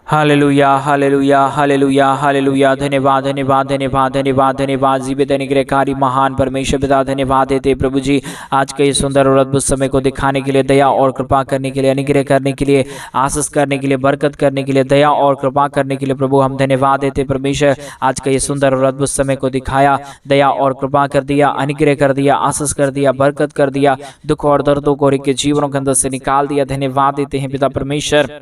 Hallelujah hallelujah hallelujah hallelujah. धन्यवाद धन्यवाद धन्यवाद धन्यवाद धन्यवाद। जीवित अनुग्रहकारी महान परमेश्वर पिता, धन्यवाद देते प्रभु जी आज के इस सुंदर और अद्भुत समय को दिखाने के लिए, दया और कृपा करने के लिए, अनुग्रह करने के लिए, आशीष करने के लिए, बरकत करने के लिए, दया और कृपा करने के लिए प्रभु हम धन्यवाद देते परमेश्वर। आज का ये सुंदर और अद्भुत समय को दिखाया, दया और कृपा कर दिया, अनुग्रह कर दिया, आशीष कर दिया, बरकत कर दिया, दुख और दर्दों को के जीवनों के अंदर से निकाल दिया। धन्यवाद देते हैं पिता परमेश्वर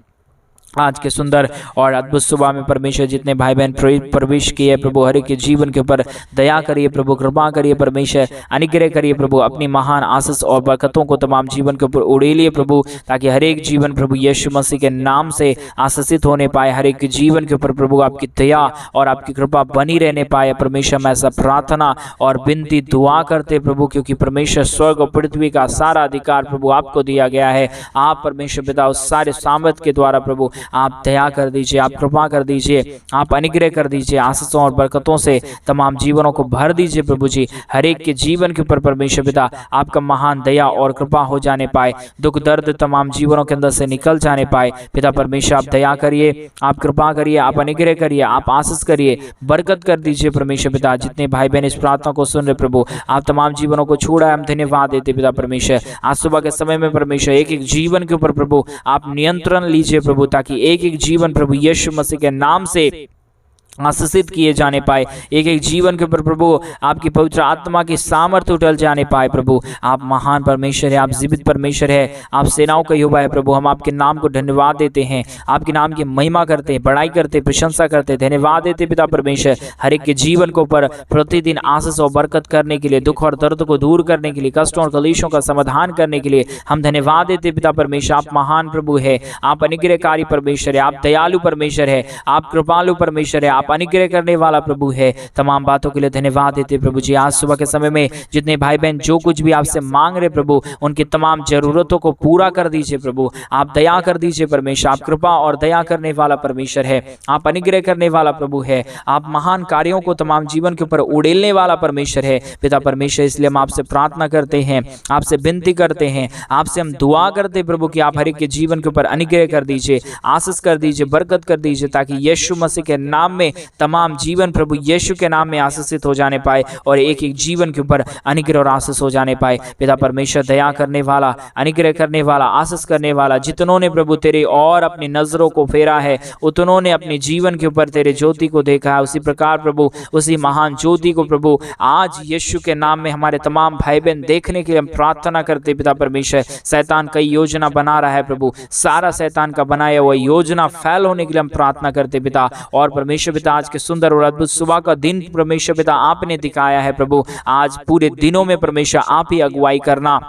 आज के सुंदर और अद्भुत सुबह में परमेश्वर। जितने भाई बहन प्रवेश किए प्रभु, हर एक के जीवन के ऊपर दया करिए प्रभु, कृपा करिए परमेश्वर, अनुग्रह करिए प्रभु, अपनी महान आशीष और बरकतों को तमाम जीवन के ऊपर उड़ेलिए प्रभु, ताकि हर एक जीवन प्रभु यीशु मसीह के नाम से आशीषित होने पाए। हर एक के जीवन के ऊपर प्रभु आपकी दया और आपकी कृपा बनी रहने पाए परमेश्वर। मैं ऐसा प्रार्थना और विनती दुआ करते प्रभु, क्योंकि परमेश्वर स्वर्ग और पृथ्वी का सारा अधिकार प्रभु आपको दिया गया है। आप परमेश्वर पिता उस सारे सामर्थ के द्वारा प्रभु आप दया कर दीजिए, आप कृपा कर दीजिए, आप अनुग्रह कर दीजिए, आशीषों और बरकतों से तमाम जीवनों को भर दीजिए प्रभु जी। हर एक के जीवन के ऊपर परमेश्वर पिता आपका महान दया और कृपा हो जाने पाए, दुख दर्द तमाम जीवनों के अंदर से निकल जाने पाए। पिता परमेश्वर आप दया करिए, आप कृपा करिए, आप अनुग्रह करिए, आप आशीष करिए, बरकत कर दीजिए परमेश्वर पिता। जितने भाई बहन इस प्रार्थना को सुन रहे प्रभु, आप तमाम जीवनों को छोड़ा, हम धन्यवाद देते पिता परमेश्वर। आज सुबह के समय में परमेश्वर एक एक जीवन के ऊपर प्रभु आप नियंत्रण लीजिए प्रभु, ताकि एक एक जीवन प्रभु यीशु मसीह के नाम से आशीषित किए जाने पाए। एक एक जीवन के ऊपर प्रभु आपकी पवित्र आत्मा की सामर्थ्य उठल जाने पाए प्रभु। आप महान परमेश्वर है, आप जीवित परमेश्वर है, आप सेनाओं का यहोवा है प्रभु। हम आपके नाम को धन्यवाद देते हैं, आपके नाम की महिमा करते हैं, बड़ाई करते, प्रशंसा करते, धन्यवाद देते पिता परमेश्वर। हर एक के जीवन के ऊपर प्रतिदिन आशीष और बरकत करने के लिए, दुख और दर्द को दूर करने के लिए, कष्टों और कलेशों का समाधान करने के लिए हम धन्यवाद देते पिता परमेश्वर। आप महान प्रभु है, आप अनुग्रहकारी परमेश्वर है, आप दयालु परमेश्वर है, आप कृपालु परमेश्वर है, आप अनुग्रह करने वाला प्रभु है। तमाम बातों के लिए धन्यवाद देते प्रभु जी। आज सुबह के समय में जितने भाई बहन जो कुछ भी आपसे मांग रहे प्रभु, उनकी तमाम जरूरतों को पूरा कर दीजिए प्रभु। आप दया कर दीजिए परमेश्वर, आप कृपा और दया करने वाला परमेश्वर है, आप अनुग्रह करने वाला प्रभु है, आप महान कार्यों को तमाम जीवन के ऊपर उड़ेलने वाला परमेश्वर है पिता परमेश्वर। इसलिए हम आपसे प्रार्थना करते हैं, आपसे विनती करते हैं, आपसे हम दुआ करते प्रभु कि आप हर एक के जीवन के ऊपर अनुग्रह कर दीजिए, आशीष कर दीजिए, बरकत कर दीजिए, ताकि यीशु मसीह के नाम में तमाम जीवन प्रभु यीशु के नाम में आशीषित हो जाने पाए और एक एक जीवन के ऊपर अनुग्रह और आशीष हो जाने पाए। पिता परमेश्वर दया करने वाला, अनुग्रह करने वाला, आशीष करने वाला, जितनों ने प्रभु तेरे और अपनी नजरों को फेरा है, उतनों ने अपने जीवन के ऊपर तेरे ज्योति को देखा है। उसी प्रकार प्रभु उसी महान ज्योति को प्रभु आज यीशु के नाम में हमारे तमाम भाई बहन देखने के लिए हम प्रार्थना करते पिता परमेश्वर। शैतान कई योजना बना रहा है प्रभु, सारा शैतान का बनाया हुआ योजना फैल होने के लिए हम प्रार्थना करते पिता। और परमेश्वर पिता आज के सुंदर और अद्भुत सुबह का दिन परमेश्वर पिता आपने दिखाया है प्रभु। आज पूरे दिनों में परमेश्वर आप ही अगुवाई करना,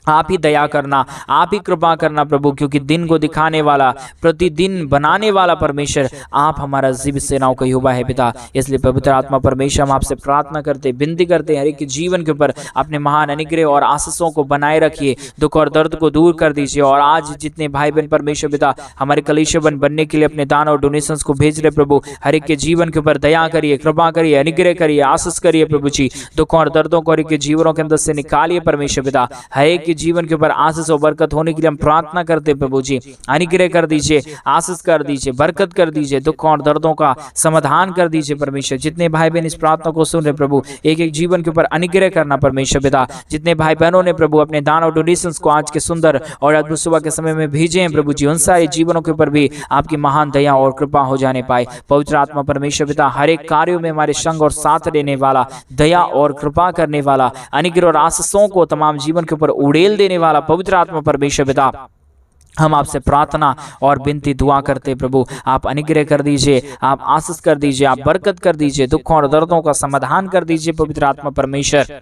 आप ही दया करना, आप ही कृपा करना प्रभु, क्योंकि दिन को दिखाने वाला, प्रतिदिन बनाने वाला परमेश्वर आप हमारा जीवित सेनाओं का यहोवा है पिता। इसलिए पवित्र आत्मा परमेश्वर हम आपसे प्रार्थना करते, विनती करते, हर एक के जीवन के ऊपर अपने महान अनुग्रह और आशीषों को बनाए रखिए, दुख और दर्द को दूर कर दीजिए। और आज जितने भाई बहन परमेश्वर पिता हमारे कलीसिया बनने के लिए अपने दान और डोनेशंस को भेज रहे प्रभु, हर एक के जीवन के ऊपर दया करिए, कृपा करिए, अनुग्रह करिए, आशीष करिए प्रभु जी। दुखों और दर्दों को हर एक के जीवनों के अंदर से निकालिए परमेश्वर पिता। हर एक जीवन के ऊपर आशीष और बरकत होने के लिए हम प्रार्थना करते प्रभु जी। अनुग्रह कर दीजिए, आशीष कर दीजिए, बरकत कर दीजिए, दुखों और दर्दों का समाधान कर दीजिए परमेश्वर। जितने भाई बहन इस प्रार्थना को सुन रहे प्रभु, एक एक जीवन के ऊपर अनुग्रह करना परमेश्वर पिता। जितने भाई बहनों ने प्रभु अपने दान और डोनेशंस को आज के सुंदर और अद्भुत सुबह के समय में भेजे हैं प्रभु जी, उन सारे जीवनों के ऊपर भी आपकी महान दया और कृपा हो जाने पाए। पवित्र आत्मा परमेश्वर पिता हर एक कार्यों में हमारे संग और साथ देने वाला, दया और कृपा करने वाला, अनुग्रह और आशीषों को तमाम जीवन के ऊपर उड़ेल देने वाला पवित्र आत्मा परमेश्वर पिता, हम आपसे प्रार्थना और विनती दुआ करते प्रभु। आप अनुग्रह कर दीजिए, आप आशीष कर दीजिए, आप बरकत कर दीजिए, दुखों और दर्दों का समाधान कर दीजिए पवित्र आत्मा परमेश्वर।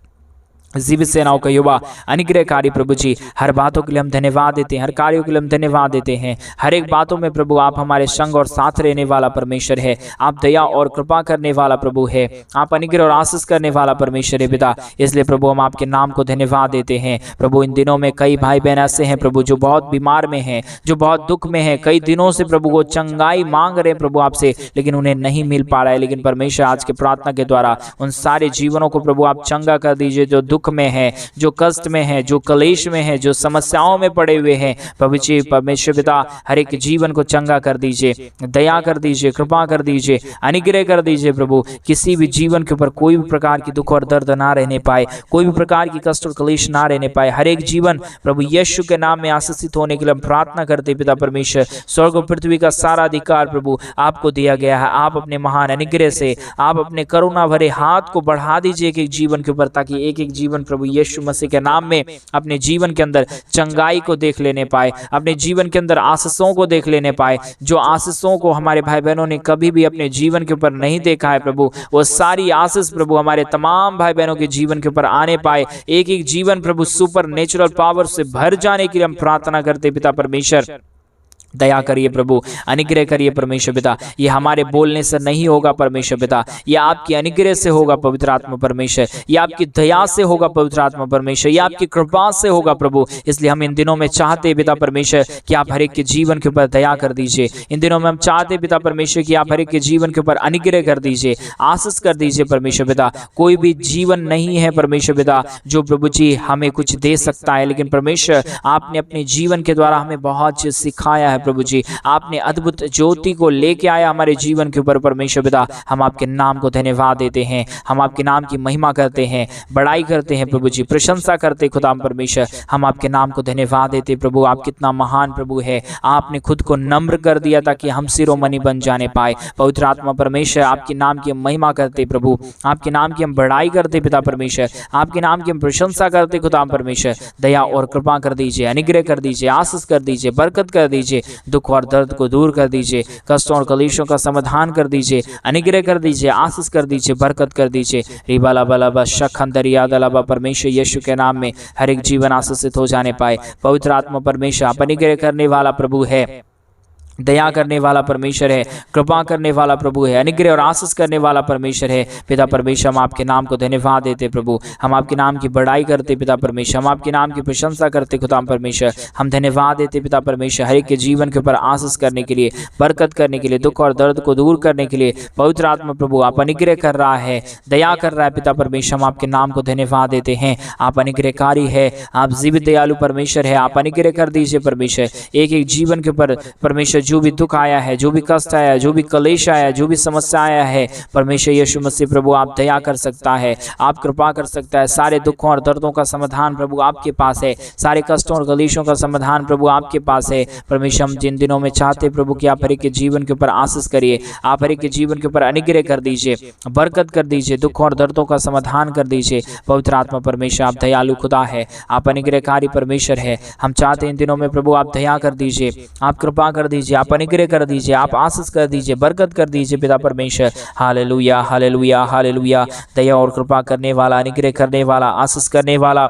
जीवित सेनाओं का युवा अनुग्रहकारी प्रभु जी, हर बातों के लिए हम धन्यवाद देते हैं, हर कार्यों के लिए हम धन्यवाद देते हैं। हर एक बातों में प्रभु आप हमारे संग और साथ रहने वाला परमेश्वर है, आप दया और कृपा करने वाला प्रभु है, आप अनुग्रह और आशीष करने वाला परमेश्वर है पिता। इसलिए प्रभु हम आपके नाम को धन्यवाद देते हैं प्रभु। इन दिनों में कई भाई बहन ऐसे हैं प्रभु जो बहुत बीमार में हैं, जो बहुत दुख में हैं, कई दिनों से प्रभु वो चंगाई मांग रहे हैं प्रभु आपसे, लेकिन उन्हें नहीं मिल पा रहा है। लेकिन परमेश्वर आज के प्रार्थना के द्वारा उन सारे जीवनों को प्रभु आप चंगा कर दीजिए, जो दुख दुख में है, जो कष्ट में है, जो कलेश में है, जो समस्याओं में पड़े हुए हैं, प्रभु जी परमेश्वर पिता हर एक जीवन को चंगा कर दीजिए, दया कर दीजिए, कृपा कर दीजिए, अनुग्रह कर दीजिए प्रभु। किसी भी जीवन के ऊपर कोई भी प्रकार की दुख और दर्द ना रहने पाए, कोई भी प्रकार की कष्ट और कलेश ना रहने पाए। हर एक जीवन प्रभु यीशु के नाम में आशीषित होने के लिए हम प्रार्थना करते पिता परमेश्वर। स्वर्ग और पृथ्वी का सारा अधिकार प्रभु आपको दिया गया है। आप अपने महान अनुग्रह से, आप अपने करुणा भरे हाथ को बढ़ा दीजिए एक एक जीवन के ऊपर, ताकि एक एक जीवन प्रभु यीशु मसीह के नाम में अपने जीवन के अंदर चंगाई को देख लेने पाए, अपने जीवन के अंदर आशीषों को देख लेने पाए। जो आशीषों को हमारे भाई बहनों ने कभी भी अपने जीवन के ऊपर नहीं देखा है प्रभु, वो सारी आशीष प्रभु हमारे तमाम भाई बहनों के जीवन के ऊपर आने पाए। एक एक जीवन प्रभु सुपर नेचुरल पावर से भर जाने के लिए हम प्रार्थना करते पिता परमेश्वर। दया करिए प्रभु, अनुग्रह करिए परमेश्वर पिता। ये हमारे बोलने से नहीं होगा परमेश्वर पिता, ये आपकी अनुग्रह से होगा पवित्र आत्मा परमेश्वर, ये आपकी दया से होगा पवित्र आत्मा परमेश्वर, ये आपकी कृपा से होगा प्रभु। इसलिए हम इन दिनों में चाहते पिता परमेश्वर कि आप हर एक के जीवन के ऊपर दया कर दीजिए। इन दिनों में हम चाहते पिता परमेश्वर कि आप हर एक के जीवन के ऊपर अनुग्रह कर दीजिए, आशीष कर दीजिए परमेश्वर पिता। कोई भी जीवन नहीं है परमेश्वर पिता जो प्रभु जी हमें कुछ दे सकता है, लेकिन परमेश्वर आपने अपने जीवन के द्वारा हमें बहुत चीज सिखाया है प्रभु जी। आपने अद्भुत ज्योति को लेके आया हमारे जीवन के ऊपर परमेश्वर पिता। हम आपके नाम को धन्यवाद देते हैं, हम आपके नाम की महिमा करते हैं, बड़ाई करते हैं प्रभु जी, प्रशंसा करते खुदा परमेश्वर। हम आपके नाम को धन्यवाद देते प्रभु। आप कितना महान प्रभु है, आपने खुद को नम्र कर दिया ताकि हम शिरोमणि बन जाने पाए। पवित्र आत्मा परमेश्वर आपके नाम की महिमा करते प्रभु, आपके नाम की हम बड़ाई करते पिता परमेश्वर, आपके नाम की हम प्रशंसा करते खुदा परमेश्वर। दया और कृपा कर दीजिए, अनुग्रह कर दीजिए, आशीष कर दीजिए, बरकत कर दीजिए, दुख और दर्द को दूर कर दीजिए, कष्टों और कलेशों का समाधान कर दीजिए, अनुग्रह कर दीजिए, आशीष कर दीजिए, बरकत कर दीजिए। रिबाला बलाबा शखंदरिया दलाबा परमेश्वर यीशु के नाम में हर एक जीवन आशीषित हो जाने पाए। पवित्र आत्मा परमेश्वर आप अनुग्रह करने वाला प्रभु है, दया करने वाला परमेश्वर है, कृपा करने वाला प्रभु है, अनुग्रह और आशीष करने वाला परमेश्वर है पिता परमेश्वर। हम आपके नाम को धन्यवाद देते प्रभु, हम आपके नाम की बड़ाई करते पिता परमेश्वर, हम आपके नाम की प्रशंसा करते खुदा परमेश्वर। हम धन्यवाद देते पिता परमेश्वर हर एक के जीवन के ऊपर आशीष करने के लिए, बरकत करने के लिए, दुख और दर्द को दूर करने के लिए। पवित्र आत्मा प्रभु आप अनुग्रह कर रहा है, दया कर रहा है पिता परमेश्वर। हम आपके नाम को धन्यवाद देते हैं। आप अनुग्रहकारी है, आप जीवित दयालु परमेश्वर है। आप अनुग्रह कर दीजिए परमेश्वर एक एक जीवन के ऊपर परमेश्वर। जो भी दुख आया है, जो भी कष्ट आया है, जो भी कलेश आया है, जो भी समस्या आया है परमेश्वर यीशु मसीह प्रभु आप दया कर सकता है, आप कृपा कर सकता है। सारे दुखों और दर्दों का समाधान प्रभु आपके पास है, सारे कष्टों और कलेशों का समाधान प्रभु आपके पास है परमेश्वर। हम जिन दिनों में चाहते प्रभु कि आप हर एक के जीवन के ऊपर आशीष करिए, आप हर एक के जीवन के ऊपर अनुग्रह कर दीजिए, बरकत कर दीजिए, दुख और दर्दों का समाधान कर दीजिए। पवित्र आत्मा परमेश्वर आप दयालु खुदा है, आप अनुग्रहकारी परमेश्वर है। हम चाहते इन दिनों में प्रभु आप दया कर दीजिए, आप कृपा कर दीजिए, आप अनुग्रह कर दीजिए, आप आशीष कर दीजिए, बरकत कर दीजिए पिता परमेश्वर। Hallelujah hallelujah hallelujah. दया और कृपा करने वाला, अनुग्रह करने वाला, आशीष करने वाला,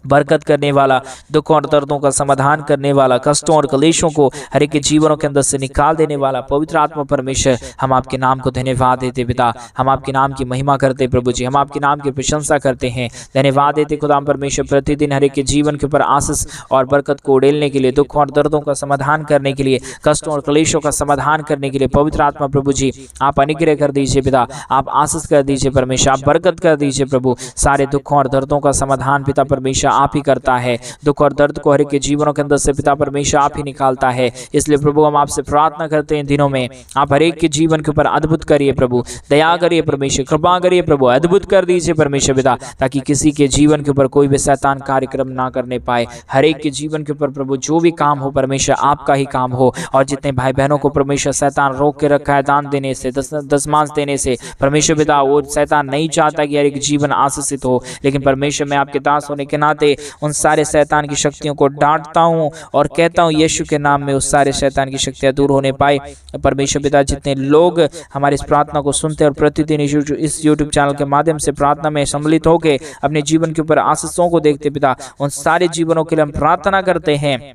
बरकत करने वाला, दुख और दर्दों का समाधान करने वाला, कष्टों और कलेशों को हर एक के जीवनों के अंदर से निकाल देने वाला पवित्र आत्मा परमेश्वर। हम आपके नाम को धन्यवाद देते पिता, हम आपके नाम की महिमा करते प्रभु जी, हम आपके नाम की प्रशंसा करते हैं, धन्यवाद देते खुदा परमेश्वर। प्रतिदिन हर एक के जीवन के ऊपर आशीष और बरकत को उड़ेलने के लिए, दुख और दर्दों का समाधान करने के लिए, कष्टों और कलेशों का समाधान करने के लिए पवित्र आत्मा प्रभु जी आप अनुग्रह कर दीजिए पिता, आप आशीष कर दीजिए परमेश्वर, आप बरकत कर दीजिए प्रभु। सारे दुखों और दर्दों का समाधान पिता परमेश्वर आप ही करता है, दुख और दर्द को हर एक के जीवनों के अंदर से पिता परमेश्वर आप ही निकालता है। इसलिए प्रभु हम आपसे प्रार्थना करते हैं इन दिनों में आप हर एक के जीवन के ऊपर अद्भुत करिए प्रभु, दया करिए परमेश्वर, कृपा करिए प्रभु, अद्भुत कर दीजिए परमेश्वर पिता, ताकि किसी के जीवन के ऊपर कोई भी शैतान कार्यक्रम ना करने पाए। हर एक के जीवन के ऊपर प्रभु जो भी काम हो परमेश्वर आपका ही काम हो। और जितने भाई बहनों को परमेश्वर शैतान रोक के रखा है दान देने से, दशमांश देने से परमेश्वर पिता, वो शैतान नहीं चाहता कि हर एक जीवन आशीषित हो। लेकिन परमेश्वर मैं आपके दास होने के नाते उन सारे शैतान की शक्तियों को डांटता हूं और कहता हूं यीशु के नाम में उस सारे शैतान की शक्तियां दूर होने पाए परमेश्वर पिता। जितने लोग हमारी इस प्रार्थना को सुनते और प्रतिदिन इस यूट्यूब चैनल के माध्यम से प्रार्थना में सम्मिलित होकर अपने जीवन के ऊपर आशीषों को देखते पिता, उन सारे जीवनों के लिए हम प्रार्थना करते हैं,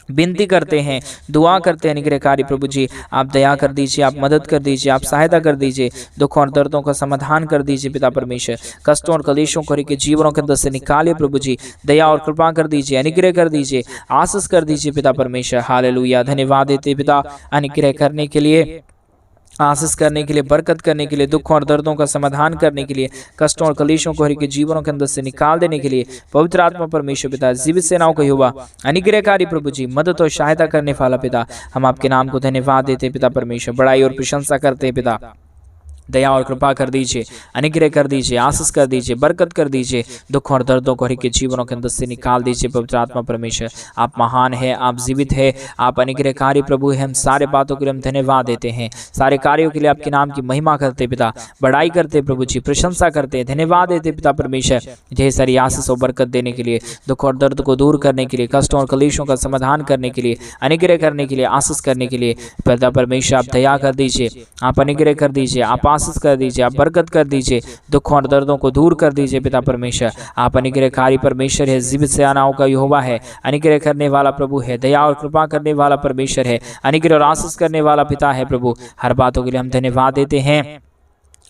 विनती करते हैं, दुआ करते हैं अनुग्रहकारी प्रभु जी आप दया कर दीजिए, आप मदद कर दीजिए, आप सहायता कर दीजिए, दुखों और दर्दों का समाधान कर दीजिए पिता परमेश्वर। कष्टों और कलेशों को के जीवनों के अंदर से निकालिए प्रभु जी, दया और कृपा कर दीजिए, अनुग्रह कर दीजिए, आशीष कर दीजिए पिता परमेश्वर। हालेलुया। धन्यवाद देते पिता अनुग्रह करने के लिए, आशीष करने के लिए, बरकत करने के लिए, दुखों और दर्दों का समाधान करने के लिए, कष्टों और कलेशों को हरि के जीवनों के अंदर से निकाल देने के लिए पवित्र आत्मा परमेश्वर पिता, जीवित सेनाओं का यहोवा, अनुग्रहकारी प्रभु जी, मदद और सहायता करने वाला पिता, हम आपके नाम को धन्यवाद देते पिता परमेश्वर, बड़ाई और प्रशंसा करते पिता। दया और कृपा कर दीजिए, अनुग्रह कर दीजिए, आशीष कर दीजिए, बरकत कर दीजिए, दुख और दर्दों को हरि के जीवनों के अंदर से निकाल दीजिए पवित्र आत्मा परमेश्वर। आप महान है, आप जीवित है, आप अनुग्रहकारी प्रभु है। हम सारे बातों के लिए हम धन्यवाद देते हैं, सारे कार्यों के लिए आपके नाम की महिमा करते पिता, बड़ाई करते प्रभु जी, प्रशंसा करते, धन्यवाद देते पिता परमेश्वर, ढेर सारी आशीष और बरकत देने के लिए, दुख और दर्द को दूर करने के लिए, कष्टों और कलेशों का समाधान करने के लिए, अनुग्रह करने के लिए, आशीष करने के लिए पिता परमेश्वर आप दया कर दीजिए, आप अनुग्रह कर दीजिए, आप आशीष कर दीजिए, आप बरकत कर दीजिए, दुखों और दर्दों को दूर कर दीजिए पिता परमेश्वर। आप अनुग्रहकारी परमेश्वर है, जीवित सेनाओं का यहोवा है, अनुग्रह करने वाला प्रभु है, दया और कृपा करने वाला परमेश्वर है, अनुग्रह और आशीष करने वाला पिता है प्रभु। हर बातों के लिए हम धन्यवाद देते हैं,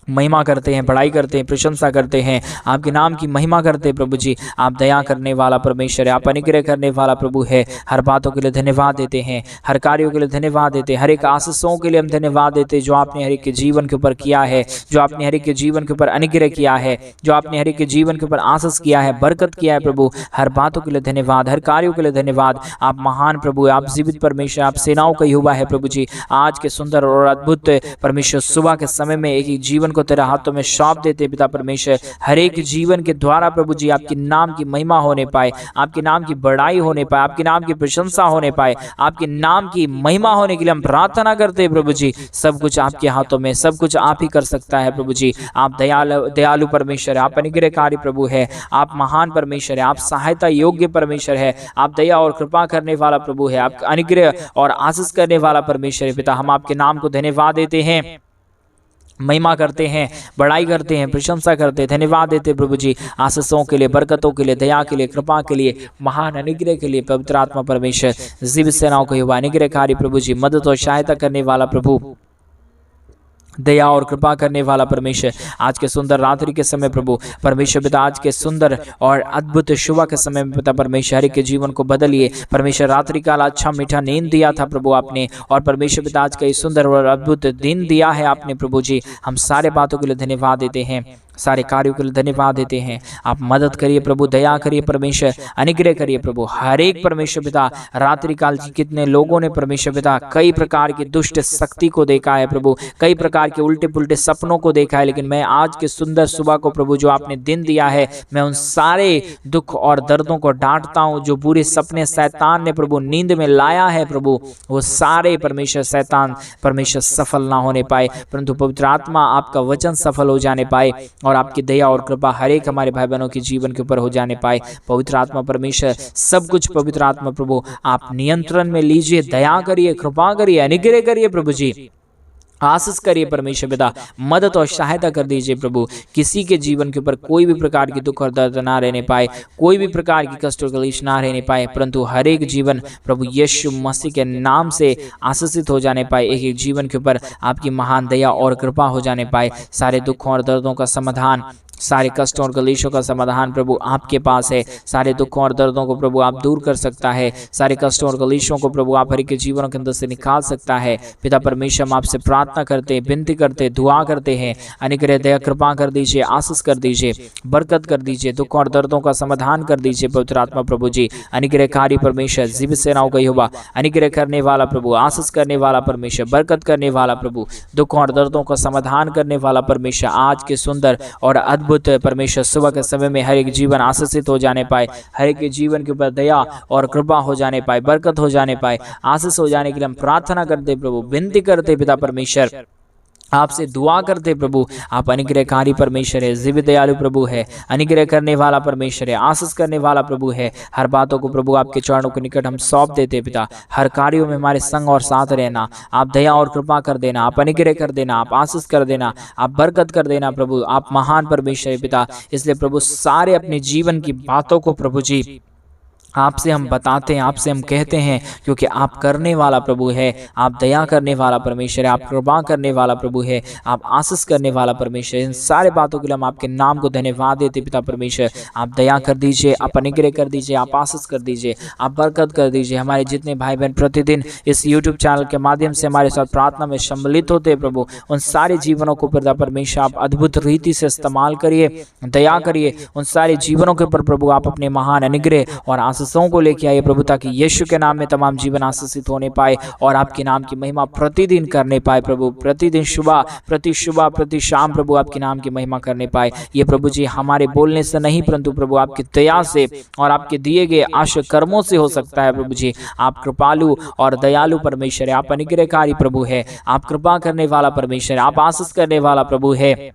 महिमा करते हैं, बड़ाई करते हैं, प्रशंसा करते हैं, आपके नाम की महिमा करते हैं प्रभु जी। आप दया करने वाला परमेश्वर है, आप अनुग्रह करने वाला प्रभु है। हर बातों के लिए धन्यवाद देते हैं, हर कार्यों के लिए धन्यवाद देते हैं, हर एक आशीषों के लिए हम धन्यवाद देते हैं जो आपने हर एक के जीवन के ऊपर किया है, जो आपने हर एक के जीवन के ऊपर अनुग्रह किया है, जो आपने हर एक के जीवन के ऊपर आशीष किया है, बरकत किया है प्रभु। हर बातों के लिए धन्यवाद, हर कार्यों के लिए धन्यवाद। आप महान प्रभु, आप जीवित परमेश्वर, आप सेनाओं का यहोवा है प्रभु जी। आज के सुंदर और अद्भुत परमेश्वर सुबह के समय में एक एक जीवन को तेरे हाथों में सौंप देते पिता परमेश्वर। हर एक जीवन के द्वारा प्रभु जी आपके नाम की महिमा होने पाए, आपके नाम की बड़ाई होने पाए, आपके नाम की प्रशंसा होने पाए, आपके नाम की महिमा होने के लिए हम प्रार्थना करते हैं प्रभु जी। सब कुछ आपके हाथों में, सब कुछ आप ही कर सकता है प्रभु जी। आप दयालु परमेश्वर है, आप अनुग्रहकारी प्रभु है, आप महान परमेश्वर है, आप सहायता योग्य परमेश्वर है, आप दया और कृपा करने वाला प्रभु है, आप अनुग्रह और आशीष करने वाला परमेश्वर है पिता। हम आपके नाम को धन्यवाद देते हैं, महिमा करते हैं, बड़ाई करते हैं, प्रशंसा करते हैं, धन्यवाद देते प्रभु जी आशीषों के लिए, बरकतों के लिए, दया के लिए, कृपा के लिए, महान अनुग्रह के लिए पवित्र आत्मा परमेश्वर, जीवित सेनाओं का यहोवा, अनुग्रहकारी प्रभु जी, मदद और सहायता करने वाला प्रभु, दया और कृपा करने वाला परमेश्वर। आज के सुंदर रात्रि के समय प्रभु परमेश्वर पिता, आज के सुंदर और अद्भुत सुबह के समय में पिता परमेश्वर हर के जीवन को बदलिए परमेश्वर। रात्रि काल अच्छा मीठा नींद दिया था प्रभु आपने, और परमेश्वर पिता आज का ये सुंदर और अद्भुत दिन दिया है आपने प्रभु जी। हम सारे बातों के लिए धन्यवाद देते हैं, सारे कार्यों के लिए धन्यवाद देते हैं। आप मदद करिए प्रभु, दया करिए परमेश्वर, अनुग्रह करिए प्रभु। हर एक परमेश्वर पिता रात्रि काल कितने लोगों ने परमेश्वर पिता कई प्रकार की दुष्ट शक्ति को देखा है प्रभु, कई प्रकार के उल्टे पुल्टे सपनों को देखा है, लेकिन मैं आज के सुंदर सुबह को प्रभु जो आपने दिन दिया है, मैं उन सारे दुख और दर्दों को डांटता हूँ जो बुरे सपने शैतान ने प्रभु नींद में लाया है प्रभु, वो सारे परमेश्वर शैतान परमेश्वर सफल ना होने पाए, परंतु पवित्र आत्मा आपका वचन सफल हो जाने पाए, और आपकी दया और कृपा हर एक हमारे भाई बहनों के जीवन के ऊपर हो जाने पाए। पवित्र आत्मा परमेश्वर सब कुछ पवित्र आत्मा प्रभु आप नियंत्रण में लीजिए, दया करिए, कृपा करिए, अनुग्रह करिए प्रभु जी, आशीष करिए परमेश्वर पिता, मदद और सहायता कर दीजिए प्रभु। किसी के जीवन के ऊपर कोई भी प्रकार की दुख और दर्द ना रहने पाए, कोई भी प्रकार की कष्ट और क्लेश ना रहने पाए, परंतु हर एक जीवन प्रभु यीशु मसीह के नाम से आशीषित हो जाने पाए। एक एक जीवन के ऊपर आपकी महान दया और कृपा हो जाने पाए। सारे दुखों और दर्दों का समाधान, सारे कष्टों और कलेशों का समाधान प्रभु आपके पास है। सारे दुखों और दर्दों को प्रभु आप दूर कर सकता है, सारे कष्टों और कलेशों को प्रभु आप हर एक के जीवनों के अंदर से निकाल सकता है। पिता परमेश्वर हम आपसे प्रार्थना करते हैं, विनती करते हैं, दुआ करते हैं, अनुग्रह दया कृपा कर दीजिए, आशीष कर दीजिए, बरकत कर दीजिए, दुखों और दर्दों का समाधान कर दीजिए पवित्र आत्मा प्रभु जी। अनुग्रहकारी परमेश्वर, जीवित सेनाओं का यहोवा, अनुग्रह करने वाला प्रभु, आशीष करने वाला परमेश्वर, बरकत करने वाला प्रभु, दुखों और दर्दों का समाधान करने वाला परमेश्वर, आज के सुंदर और अद्भुत परमेश्वर सुबह के समय में हर एक जीवन आशीषित हो जाने पाए, हर एक जीवन के ऊपर दया और कृपा हो जाने पाए, बरकत हो जाने पाए, आशीष हो जाने के लिए हम प्रार्थना करते प्रभु, विनती करते पिता परमेश्वर, आपसे दुआ करते प्रभु। आप अनुग्रहकारी परमेश्वर है, जीवित दयालु प्रभु है, अनुग्रह करने वाला परमेश्वर है, आशीष करने वाला प्रभु है। हर बातों को प्रभु आपके चरणों के निकट हम सौंप देते पिता। हर कार्यों में हमारे संग और साथ रहना, आप दया और कृपा कर देना, आप अनुग्रह कर देना, आप आशीष कर देना, आप बरकत कर देना प्रभु। आप महान परमेश्वर है पिता, इसलिए प्रभु सारे अपने जीवन की बातों को प्रभु जी आपसे हम बताते हैं, आपसे हम कहते हैं, क्योंकि आप करने वाला प्रभु है, आप दया करने वाला परमेश्वर है, आप कृपा करने वाला प्रभु है, आप आशीष करने वाला परमेश्वर है। इन सारे बातों के लिए हम आपके नाम को धन्यवाद देते पिता परमेश्वर। आप दया कर दीजिए, आप अनुग्रह कर दीजिए, आप आशीष कर दीजिए, आप बरकत कर दीजिए। हमारे जितने भाई बहन प्रतिदिन इस यूट्यूब चैनल के माध्यम से हमारे साथ प्रार्थना में सम्मिलित होते हैं प्रभु, उन सारे जीवनों को पिता परमेश्वर आप अद्भुत रीति से इस्तेमाल करिए, दया करिए। उन सारे जीवनों के ऊपर प्रभु आप अपने महान अनुग्रह और आशीषों को लेके आइए प्रभु, ताकि यीशु के नाम में तमाम जीवन आशीषित होने पाए और आपके नाम की महिमा प्रतिदिन करने पाए प्रभु। प्रतिदिन सुबह प्रति शाम प्रभु आपके नाम की महिमा करने पाए। ये प्रभु जी हमारे बोलने से नहीं, परंतु प्रभु आपकी दया से और आपके दिए गए आशा कर्मों से हो सकता है प्रभु जी। आप कृपालु और दयालु परमेश्वर है, आप अनुग्रहकारी प्रभु है, आप कृपा करने वाला परमेश्वर है, आप आशीष करने वाला प्रभु है,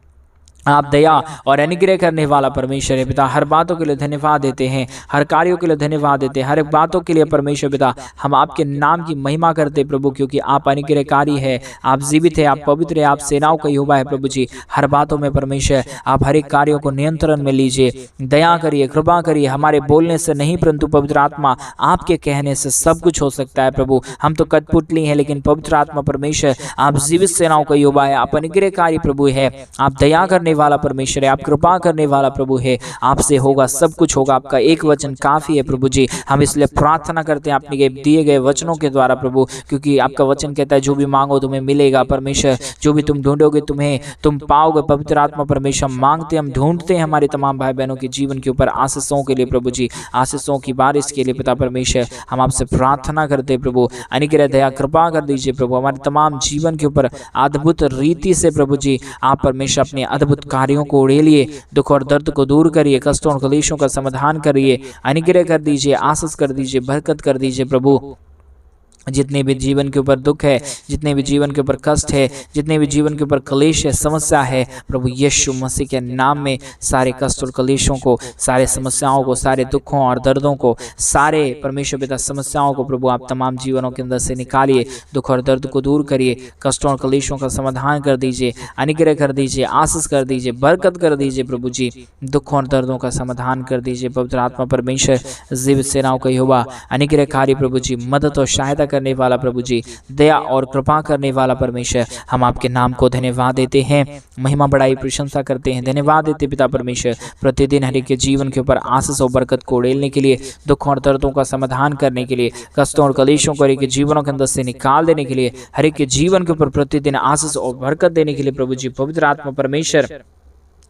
आप दया और अनुग्रह करने वाला परमेश्वर है पिता। हर बातों के लिए धन्यवाद देते हैं, हर कार्यों के लिए धन्यवाद देते हैं, हर एक बातों के लिए परमेश्वर पिता हम आपके नाम की महिमा करते प्रभु, क्योंकि आप अनुग्रहकारी है, आप जीवित है, आप पवित्र है, आप सेनाओं का यहोवा है प्रभु जी। हर बातों में परमेश्वर आप हर एक कार्यों को नियंत्रण में लीजिए, दया करिए, कृपा करिए। हमारे बोलने से नहीं, परंतु पवित्र आत्मा आपके कहने से सब कुछ हो सकता है प्रभु। हम तो कठपुतली हैं, लेकिन पवित्र आत्मा परमेश्वर आप जीवित सेनाओं का यहोवा है, आप अनुग्रहकारी प्रभु है, आप दया करने वाला परमेश्वर है, आप कृपा करने वाला प्रभु है। आपसे होगा सब कुछ होगा, आपका एक वचन काफी है प्रभु जी। हम इसलिए प्रार्थना करते हैं अपने दिए गए वचनों के द्वारा प्रभु, क्योंकि आपका वचन कहता है जो भी मांगो तुम्हें मिलेगा परमेश्वर, जो भी तुम ढूंढोगे तुम पाओगे। पवित्र आत्मा परमेश्वर मांगते हम ढूंढते हैं हमारे तमाम भाई बहनों के जीवन के ऊपर आशीषों के लिए प्रभु जी, आशीषों की बारिश के लिए पिता परमेश्वर हम आपसे प्रार्थना करते प्रभु। अनुग्रह दया कृपा कर दीजिए प्रभु, हमारे तमाम जीवन के ऊपर अद्भुत रीति से प्रभु जी आप परमेश्वर अपने अद्भुत कार्यों को उड़ेलिए, दुख और दर्द को दूर करिए, कष्टों और क्लेशों का समाधान करिए, अनुग्रह कर दीजिए, आशीष कर दीजिए, बरकत कर दीजिए प्रभु। जितने भी जीवन के ऊपर दुख है, जितने भी जीवन के ऊपर कष्ट है, जितने भी जीवन के ऊपर क्लेश है, समस्या है प्रभु यीशु मसीह के नाम में सारे कष्ट और क्लेशों को, सारे समस्याओं को, सारे दुखों और दर्दों को, सारे परमेश्वर पिता समस्याओं को प्रभु आप तमाम जीवनों के अंदर से निकालिए, दुख और दर्द को दूर करिए, कष्टों और क्लेशों का समाधान कर दीजिए, अनुग्रह कर दीजिए, आशीष कर दीजिए, बरकत कर दीजिए प्रभु जी। दुखों और दर्दों का समाधान कर दीजिए पवित्र आत्मा परमेश्वर जीवित सेनाओं का यहोवा, अनुग्रहकारी प्रभु जी, मदद और सहायता करने वाला प्रभु जी, दया और कृपा करने वाला परमेश्वर, हम आपके नाम को धन्यवाद देते हैं, महिमा बढ़ाई प्रशंसा करते हैं, धन्यवाद देते पिता परमेश्वर। प्रतिदिन हर एक के जीवन के ऊपर आशीष और बरकत को उड़ेलने के लिए, दुखों और दर्दों का समाधान करने के लिए, कष्टों और क्लेशों को हर एक के जीवनों के अंदर से निकाल देने के लिए, हर एक के जीवन के ऊपर प्रतिदिन आशीष और बरकत देने के लिए प्रभु जी पवित्र आत्मा परमेश्वर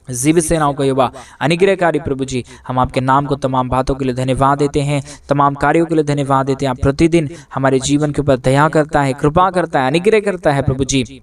जीवित सेनाओं का यहोवा, अनुग्रहकारी प्रभु जी, हम आपके नाम को तमाम बातों के लिए धन्यवाद देते हैं, तमाम कार्यों के लिए धन्यवाद देते हैं। आप प्रतिदिन हमारे जीवन के ऊपर दया करता है, कृपा करता है, अनुग्रह करता है प्रभु जी।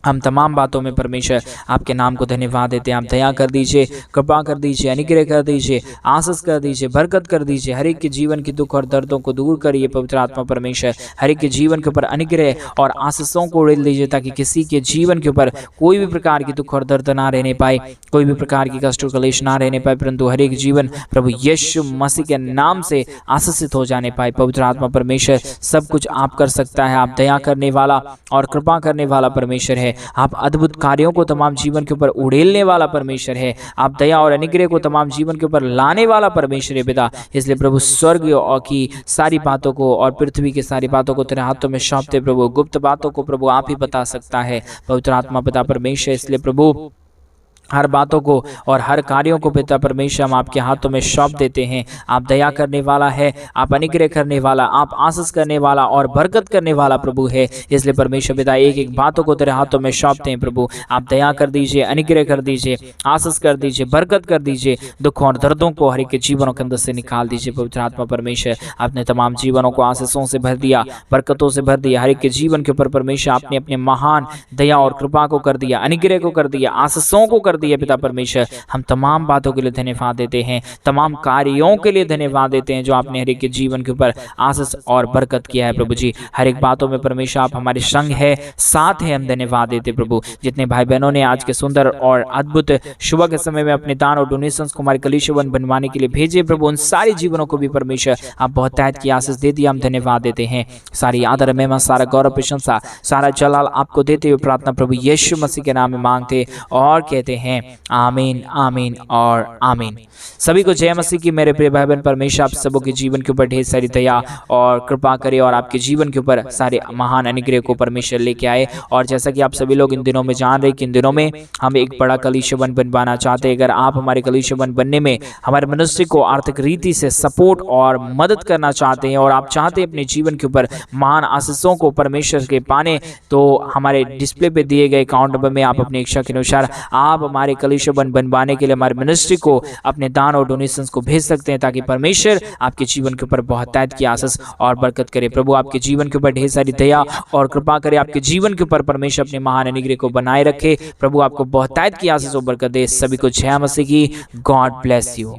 हम तमाम बातों में परमेश्वर आपके नाम को धन्यवाद देते हैं। आप दया कर दीजिए, कृपा कर दीजिए, अनुग्रह कर दीजिए, आशीष कर दीजिए, बरकत कर दीजिए, हर एक के जीवन की दुख और दर्दों को दूर करिए पवित्र आत्मा परमेश्वर। हर एक के जीवन के ऊपर अनुग्रह और आशीषों को उड़ेल दीजिए, ताकि किसी के जीवन के ऊपर कोई भी प्रकार की दुख और दर्द ना रहने पाए, कोई भी प्रकार की कष्ट और क्लेश ना रहने पाए, परंतु हर एक जीवन प्रभु यीशु मसीह के नाम से आशीषित हो जाने पाए। पवित्र आत्मा परमेश्वर सब कुछ आप कर सकता है, आप दया करने वाला और कृपा करने वाला परमेश्वर है, आप अद्भुत कार्यों को तमाम जीवन के ऊपर उड़ेलने वाला परमेश्वर है, आप दया और अनुग्रह को तमाम जीवन के ऊपर लाने वाला परमेश्वर है पिता। इसलिए प्रभु स्वर्ग की सारी बातों को और पृथ्वी की सारी बातों को तेरे हाथों में सौंपते प्रभु, गुप्त बातों को प्रभु आप ही बता सकता है पवित्र आत्मा पिता परमेश्वर। इसलिए प्रभु हर बातों को और हर कार्यों को पिता परमेश्वर हम आपके हाथों में सौंप देते हैं। आप दया करने वाला है, आप अनुग्रह करने वाला, आप आशीष करने वाला और बरकत करने वाला प्रभु है। इसलिए परमेश्वर पिता एक एक बातों को तेरे हाथों में सौंपते हैं प्रभु। आप दया कर दीजिए, अनुग्रह कर दीजिए, आशीष कर दीजिए, बरकत कर दीजिए, दुखों और दर्दों को हर एक के जीवनों के अंदर से निकाल दीजिए पवित्र आत्मा परमेश्वर। आपने तमाम जीवनों को आशीषों से भर दिया, बरकतों से भर दिया, हर एक के जीवन के ऊपर परमेश्वर आपने अपने महान दया और कृपा को कर दिया, अनुग्रह को कर दिया, आशीषों को कर दिया पिता परमेश्वर। हम तमाम बातों के लिए धन्यवाद देते हैं, तमाम कार्यों के लिए धन्यवाद देते हैं जो आपने हर एक के जीवन के ऊपर आशीष और बरकत किया है प्रभु जी। हर एक बातों में परमेश्वर आप हमारे संग है, साथ है, हम धन्यवाद देते प्रभु। जितने भाई बहनों ने आज के सुंदर और अद्भुत सुबह के समय में अपने दान और डोनेशंस को हमारे कलीसिया बनवाने के लिए भेजे प्रभु, उन सारे जीवनों को भी परमेश्वर आप बहुत तैयार की आशीष दे दिया, हम धन्यवाद देते हैं। सारी आदर महिमा, सारा गौरव प्रशंसा, सारा जलाल आपको देते हुए प्रार्थना प्रभु यीशु मसीह के नाम में मांगते और कहते हैं हैं। आमीन, आमीन और आमीन। सभी को जय मसीह की। मेरे प्रिय भाई बहन, परमेश्वर आप सबों के जीवन के ऊपर ढेर सारी दया और कृपा करे और आपके जीवन के ऊपर सारे महान अनुग्रह को परमेश्वर लेके आए। और जैसा कि आप सभी लोग इन दिनों में जान रहे कि इन दिनों में हम एक बड़ा कलीसिया बनवाना चाहते हैं। अगर आप हमारे कलीसिया बनने में हमारे मनुष्य को आर्थिक रीति से सपोर्ट और मदद करना चाहते हैं और आप चाहते हैं अपने जीवन के ऊपर महान आशीषों को परमेश्वर के पाने, तो हमारे डिस्प्ले पे दिए गए अकाउंट नंबर में आप अपनी इच्छा के अनुसार आप हमारे कलीसिया बनवाने के लिए हमारे मिनिस्ट्री को अपने दान और डोनेशंस को भेज सकते हैं, ताकि परमेश्वर आपके जीवन के ऊपर बहुतायत की आशीष और बरकत करे। प्रभु आपके जीवन के ऊपर ढेर सारी दया और कृपा करे, आपके जीवन के ऊपर परमेश्वर अपने महान अनुग्रह को बनाए रखे। प्रभु आपको बहुतायत की आशीष और बरकत दे। सभी को जय मसीह की। God bless you.